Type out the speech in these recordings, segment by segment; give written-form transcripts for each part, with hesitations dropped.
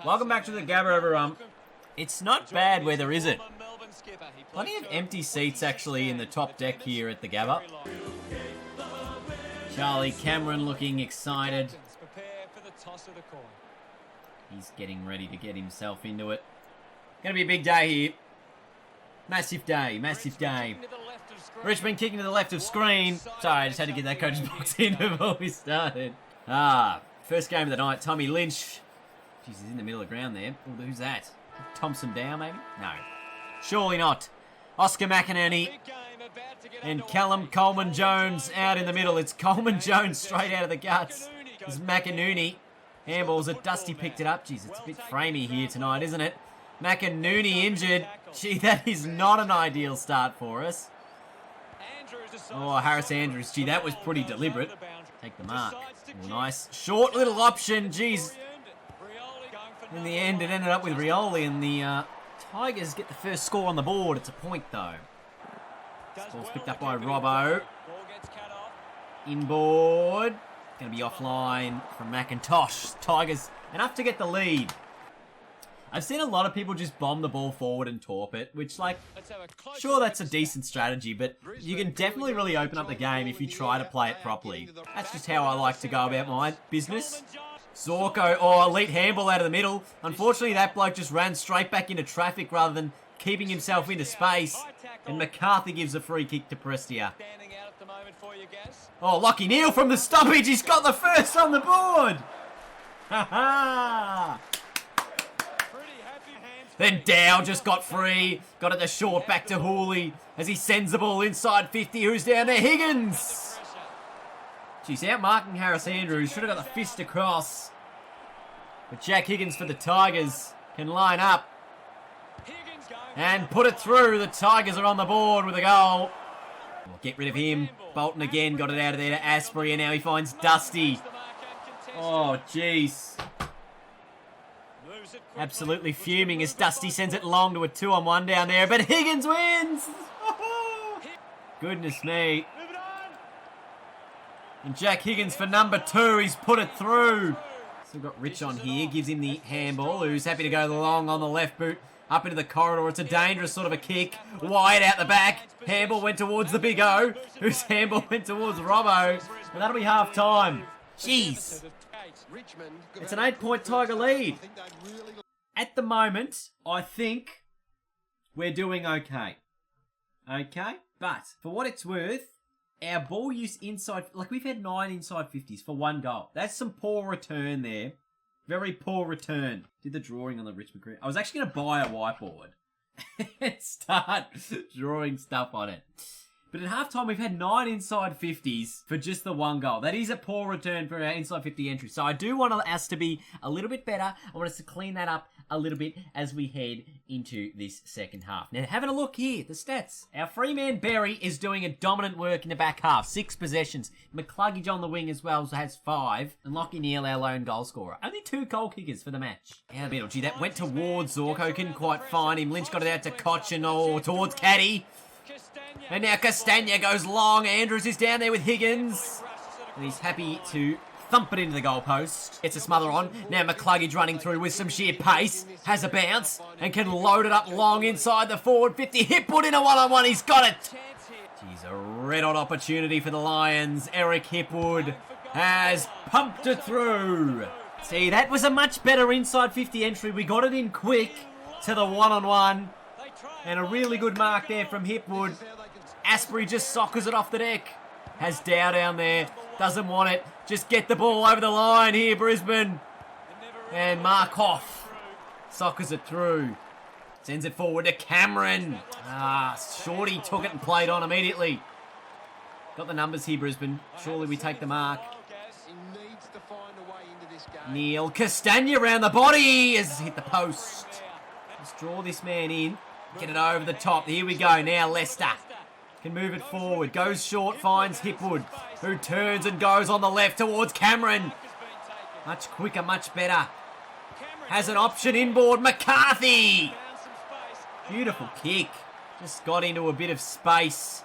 Welcome back to the Gabba, everyone. It's not bad weather, is it? Plenty of empty seats, actually, in the top deck here at the Gabba. Charlie Cameron looking excited. He's getting ready to get himself into it. Gonna be a big day here. Massive day, massive day. Richmond kicking to the left of screen. Sorry, I just had to get that coach's box in before we started. First game of the night, Tommy Lynch. Jeez, he's in the middle of the ground there. Oh, who's that? Thompson down, maybe? No. Surely not. Oscar McInerney and Callum Coleman-Jones out in the middle. It's Coleman-Jones straight out of the guts. It's McInerney. Handballs that Dusty picked it up. Jeez, it's a bit framey here tonight, isn't it? McInerney injured. Gee, that is not an ideal start for us. Oh, Harris Andrews. Gee, that was pretty deliberate. Take the mark. Oh, nice. Short little option. Jeez. In the end, it ended up with Rioli, and the Tigers get the first score on the board. It's a point, though. Ball's picked up by Robbo. Inboard. Going to be offline from McIntosh. Tigers enough to get the lead. I've seen a lot of people just bomb the ball forward and torp it, which, like, sure, that's a decent strategy, but you can definitely really open up the game if you try to play it properly. That's just how I like to go about my business. Zorko, elite handball out of the middle. Unfortunately, that bloke just ran straight back into traffic rather than keeping himself into space. And McCarthy gives a free kick to Prestia. Oh, Lockie Neal from the stoppage. He's got the first on the board. Ha ha. Then Dow just got free. Got it the short back to Hooley as he sends the ball inside 50. Who's down there? Higgins. She's out marking Harris Andrews. Should have got the fist across. But Jack Higgins for the Tigers can line up and put it through. The Tigers are on the board with a goal. We'll get rid of him. Bolton again got it out of there to Asprey, and now he finds Dusty. Oh, jeez. Absolutely fuming as Dusty sends it long to a 2-on-1 down there, but Higgins wins! Goodness me. And Jack Higgins for number 2, he's put it through. Still got Rich on here, gives him the handball, who's happy to go long on the left boot, up into the corridor. It's a dangerous sort of a kick, wide out the back. Handball went towards the Big O, whose handball went towards Robbo, and that'll be half time. Jeez. It's an 8-point Tiger lead. At the moment, I think we're doing okay. Okay? But, for what it's worth, our ball use inside... Like, we've had 9 inside 50s for 1 goal. That's some poor return there. Very poor return. Did the drawing on the Richmond career. I was actually going to buy a whiteboard and start drawing stuff on it. But at halftime, we've had 9 inside 50s for just the 1 goal. That is a poor return for our inside 50 entry. So I do want us to be a little bit better. I want us to clean that up a little bit as we head into this second half. Now, having a look here, the stats. Our free man, Berry, is doing a dominant work in the back half. 6 possessions. McCluggage on the wing as well, so has 5. And Lockie Neal, our lone goal scorer. Only 2 goal kickers for the match. Out of the middle. Gee, that went towards Zorko. Couldn't quite find him. Lynch got it out to Koch and towards Caddy. And now Castagna goes long. Andrews is down there with Higgins. And he's happy to thump it into the goalpost. Gets a smother on. Now McCluggage running through with some sheer pace. Has a bounce and can load it up long inside the forward 50. Hipwood in a one-on-one. He's got it. Jeez, a red-hot opportunity for the Lions. Eric Hipwood has pumped it through. See, that was a much better inside 50 entry. We got it in quick to the one-on-one. And a really good mark there from Hipwood. Asprey just soccers it off the deck. Has Dow down there. Doesn't want it. Just get the ball over the line here, Brisbane. And Markov soccers it through. Sends it forward to Cameron. Shorty took it and played on immediately. Got the numbers here, Brisbane. Surely we take the mark. Neil Castagna around the body has hit the post. Let's draw this man in. Get it over the top. Here we go. Now Leicester can move it forward. Goes short, finds Hipwood, who turns and goes on the left towards Cameron. Much quicker, much better. Has an option inboard. McCarthy. Beautiful kick. Just got into a bit of space.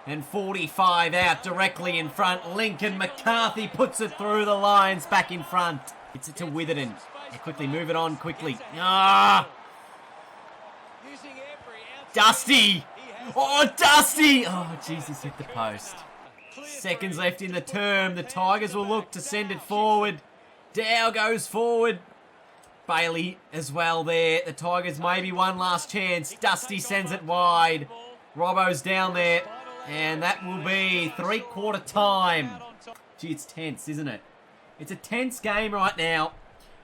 And 45 out directly in front. Lincoln McCarthy puts it through the lines back in front. It's it to Witherden. Quickly, move it on, quickly. Ah! Dusty! Oh, Dusty! Oh, Jesus, hit the post. Seconds left in the term. The Tigers will look to send it forward. Dow goes forward. Bailey as well there. The Tigers maybe one last chance. Dusty sends it wide. Robbo's down there. And that will be three-quarter time. Gee, it's tense, isn't it? It's a tense game right now.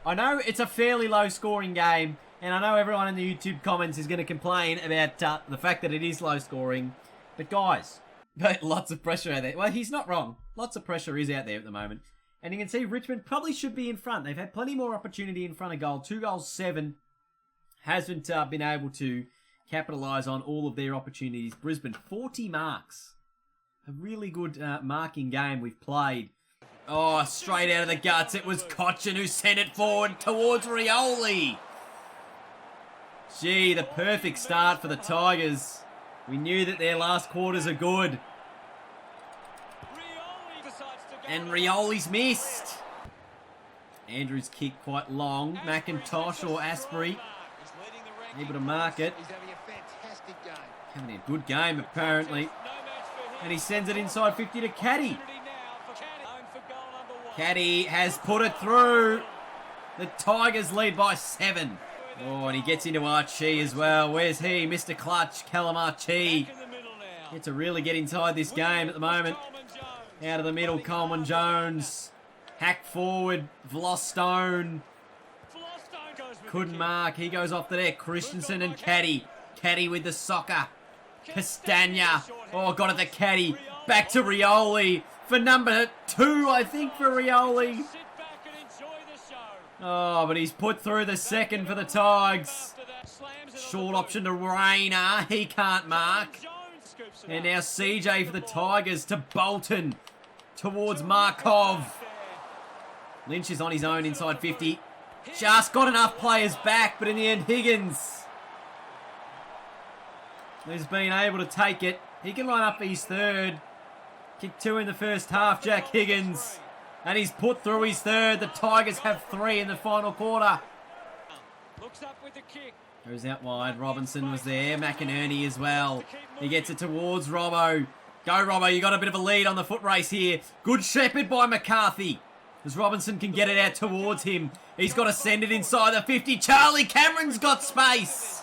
I know it's a fairly low-scoring game. And I know everyone in the YouTube comments is going to complain about the fact that it is low-scoring. But guys, lots of pressure out there. Well, he's not wrong. Lots of pressure is out there at the moment. And you can see Richmond probably should be in front. They've had plenty more opportunity in front of goal. 2 goals, 7. Hasn't been able to capitalise on all of their opportunities. Brisbane, 40 marks. A really good marking game we've played. Oh, straight out of the guts. It was Cochin who sent it forward towards Rioli. Gee, the perfect start for the Tigers. We knew that their last quarters are good. And Rioli's missed. Andrews kick quite long. McIntosh or Asprey able to mark it. Having a good game apparently. And he sends it inside 50 to Caddy. Caddy has put it through. The Tigers lead by 7. Oh, and he gets into Archie as well. Where's he? Mr. Clutch, Callum Archie. Gets to really get inside this game at the moment. Out of the middle, Coleman Jones. Hack forward, Vlostone. Couldn't mark. He goes off the deck. Christensen and Caddy. Caddy with the soccer. Castagna. Oh, got it to Caddy. Back to Rioli. For number 2, I think, for Rioli. Oh, but he's put through the second for the Tigers. Short option to Rayner. He can't mark. And now CJ for the Tigers to Bolton. Towards Markov. Lynch is on his own inside 50. Just got enough players back, but in the end, Higgins has been able to take it. He can line up for his third. Kick 2 in the first half, Jack Higgins. And he's put through his third. The Tigers have 3 in the final quarter. Goes out wide. Robinson was there. McInerney as well. He gets it towards Robbo. Go, Robbo. You got a bit of a lead on the foot race here. Good shepherd by McCarthy. As Robinson can get it out towards him. He's got to send it inside the 50. Charlie Cameron's got space.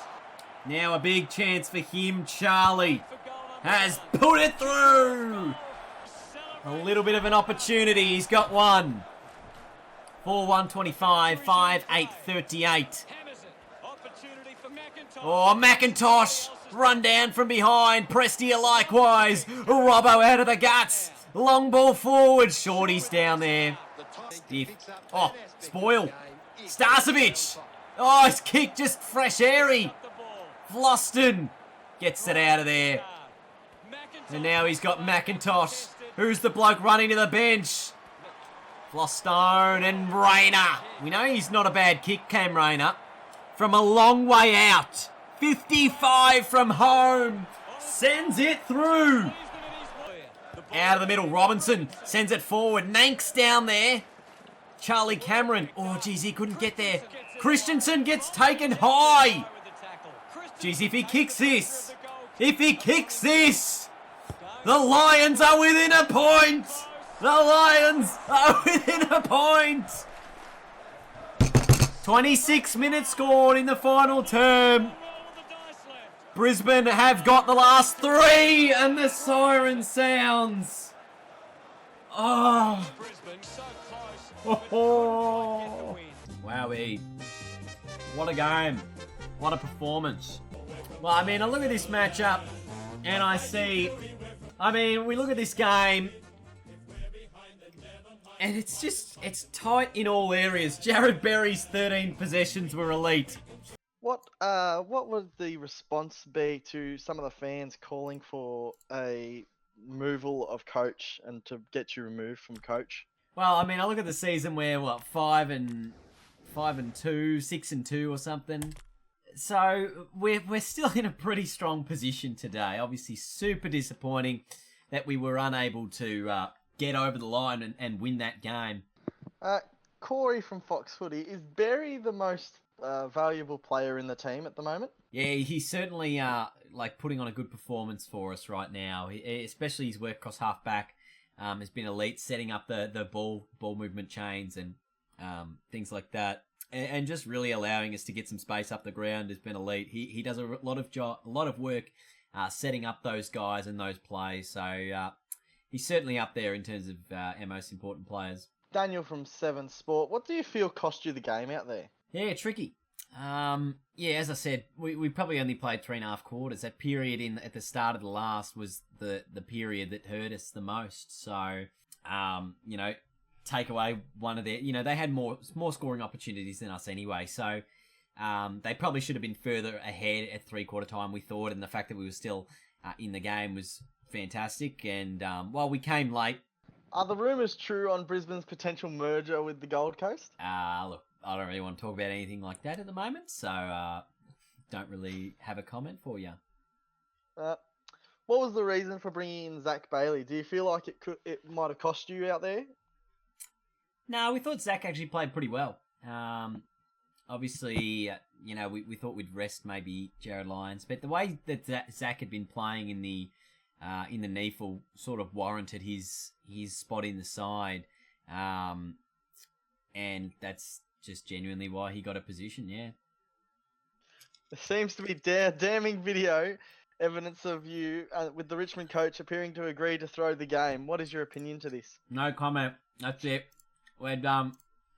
Now a big chance for him. Charlie has put it through. A little bit of an opportunity. He's got one. 4-1-25, 5-8-38. Oh, McIntosh. Run down from behind. Prestia likewise. Robbo out of the guts. Long ball forward. Shorty's down there. Stiff. Oh, Spoil. Starcevic. Oh, his kick just fresh airy. Vloston gets it out of there. And now he's got McIntosh. Who's the bloke running to the bench? Vlostone and Rayner. We know he's not a bad kick, Cam Rayner. From a long way out. 55 from home. Sends it through. Out of the middle, Robinson sends it forward. Nanks down there. Charlie Cameron. Oh, geez, he couldn't get there. Christensen gets taken high. Geez, if he kicks this. If he kicks this. The Lions are within a point. The Lions are within a point. 26 minutes scored in the final term. Brisbane have got the last 3 and the siren sounds. Oh. Oh. Wowee. What a game. What a performance. Well, I mean, I look at this matchup and I see... we look at this game and it's tight in all areas. Jared Berry's 13 possessions were elite. What would the response be to some of the fans calling for a removal of coach and to get you removed from coach? Well, I mean, I look at the season where 5-2, 6-2 or something. So we're still in a pretty strong position today. Obviously, super disappointing that we were unable to get over the line and win that game. Corey from Fox Footy, is Berry the most valuable player in the team at the moment? Yeah, he's certainly like putting on a good performance for us right now. Especially his work across half back has been elite, setting up the ball movement chains and things like that, and just really allowing us to get some space up the ground has been elite. He does a lot of work setting up those guys and those plays. So he's certainly up there in terms of our most important players. Daniel from Seven Sport, what do you feel cost you the game out there? Yeah, tricky. Yeah, as I said, we probably only played 3.5 quarters. That period at the start of the last was the period that hurt us the most. So, take away one of their, they had more scoring opportunities than us anyway. So, they probably should have been further ahead at 3/4 time, we thought, and the fact that we were still in the game was fantastic. And while we came late, are the rumours true on Brisbane's potential merger with the Gold Coast? Look, I don't really want to talk about anything like that at the moment, so don't really have a comment for you. What was the reason for bringing in Zach Bailey? Do you feel like it might have cost you out there? No, we thought Zach actually played pretty well. Obviously, we thought we'd rest maybe Jared Lyons, but the way that Zach had been playing in the NEAFL sort of warranted his spot in the side, and that's just genuinely why he got a position. Yeah. There seems to be damning video evidence of you with the Richmond coach appearing to agree to throw the game. What is your opinion to this? No comment. That's it. We're